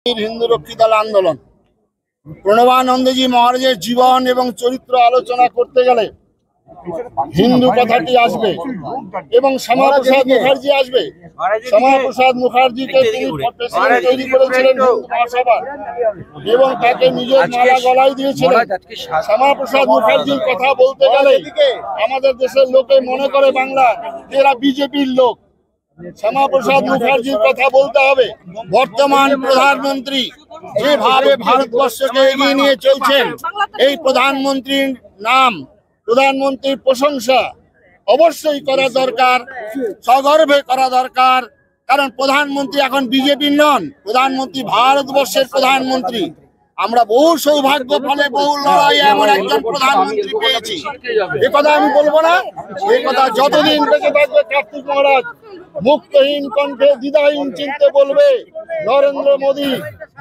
हिंदू रक्षी दल आंदोलन प्रणवानंद जी महाराजेर जीवन एवं चरित्र आलोचना करते गेले हिंदू कथाटी आसबे एवं श्यामा प्रसाद मुखार्जी आसबे। श्यामा प्रसाद मुखार्जी के प्रेसिडेंट तैरी करेছিলেন महासभार एवं ताके निजेर माला गलाয় দিয়েছিলেন। श्यामा प्रसाद मुखार्जीর কথা বলতে গেলে আমাদের দেশের লোকে মনে করে বাংলা এরা বিজেপির লোক। श्यामा प्रसाद मुखार्जी कथा बोलते हैं। बर्तमान प्रधानमंत्री যেভাবে ভারতবর্ষকে এগিয়ে নিয়ে চলছেন এই প্রধানমন্ত্রীর নাম প্রধানমন্ত্রীর প্রশংসা অবশ্যই করা দরকার, সগর্বে করা দরকার। কারণ প্রধানমন্ত্রী এখন বিজেপির নন, প্রধানমন্ত্রী ভারতবর্ষের প্রধানমন্ত্রী। আমরা বহু সৌভাগ্য ফলে বহু লড়াই এমন একজন প্রধানমন্ত্রী পেয়েছি। এই কথা আমি বলবো না, এই কথা যতদিন বেঁচে থাকবে কার্তিক মহারাজ মুক্তহীন কণ্ঠে দ্বিধাহীন চিন্তে বলবে নরেন্দ্র মোদী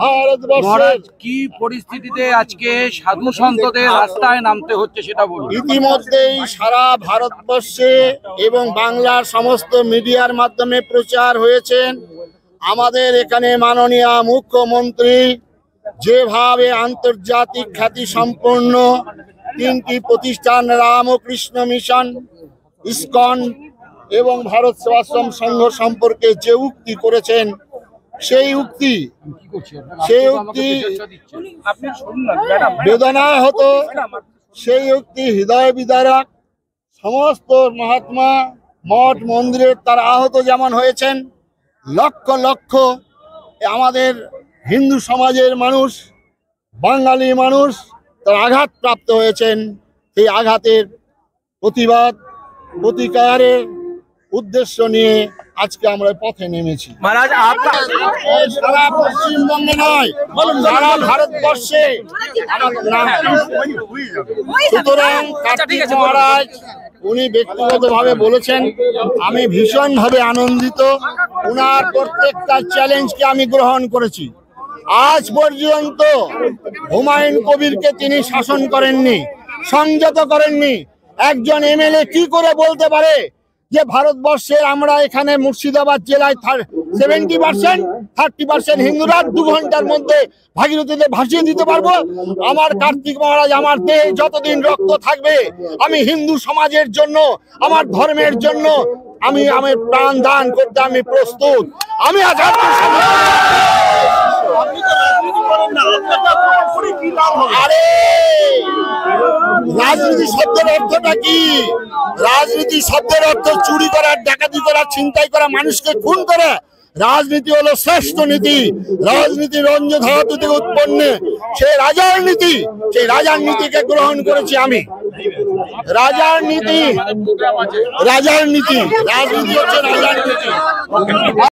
ভারতবর্ষের কি পরিস্থিতিতে আজকে সাধু সন্তদের রাস্তায় নামতে হচ্ছে সেটা বলুন। ইতিমধ্যেই সারা ভারতবর্ষে এবং বাংলার সমস্ত মিডিয়ার মাধ্যমে প্রচার হয়েছেন। আমাদের এখানে মাননীয় মুখ্যমন্ত্রী যেভাবে আন্তর্জাতিক খ্যাতি সম্পন্ন তিনটি প্রতিষ্ঠান রামকৃষ্ণ মিশন, ইসকন এবং ভারত সেবাশ্রম সংঘ সম্পর্কে যে উক্তি করেছেন সেই উক্তি বেদনা হতো, সেই উক্তি হৃদয় বিদারক। সমস্ত মহাত্মা মঠ মন্দিরের তারা আহত যেমন হয়েছেন, লক্ষ লক্ষ আমাদের হিন্দু সমাজের মানুষ বাঙালি মানুষ তারা আঘাত প্রাপ্ত হয়েছেন। সেই আঘাতের প্রতিবাদ প্রতিকারের উদ্দেশ্য নিয়ে আজকে আমরা পথে নেমেছি। সারা পশ্চিমবঙ্গে নয়, সারা ভারতবর্ষে। সুতরাং কার্তিক মহারাজ উনি ব্যক্তিগতভাবে বলেছেন, আমি ভীষণভাবে আনন্দিত। উনার প্রত্যেকটা চ্যালেঞ্জকে আমি গ্রহণ করেছি। আজ পর্যন্ত হুমায়ুন কবিরকে তিনি শাসন করেননি, সংযত করেননি। একজন এমএলএ কি করে বলতে পারে যে ভারতবর্ষের আমরা এখানে মুর্শিদাবাদ জেলায় 70% 30% হিন্দুরা 2 ঘন্টার মধ্যে ভাগীরথীতে ভাসিয়ে দিতে পারবো? আমার কার্তিক মহারাজ আমার দেহে যতদিন রক্ত থাকবে আমি হিন্দু সমাজের জন্য, আমার ধর্মের জন্য আমি আমার প্রাণ দান করতে আমি প্রস্তুত। আমি রাজনীতি শব্দের অর্থটা কি? রাজনীতি শব্দের অর্থ চুরি করা, ডাকাতি করা, ছিনতাই করা, মানুষকে খুন করা। রাজনীতি হলো শ্রেষ্ঠ নীতি। রাজনীতি রঞ্জধাতু থেকে উৎপন্ন, সেই রাজার নীতি, সেই রাজার নীতিকে গ্রহণ করেছি আমি। রাজার নীতি রাজনীতি হচ্ছে রাজার নীতি।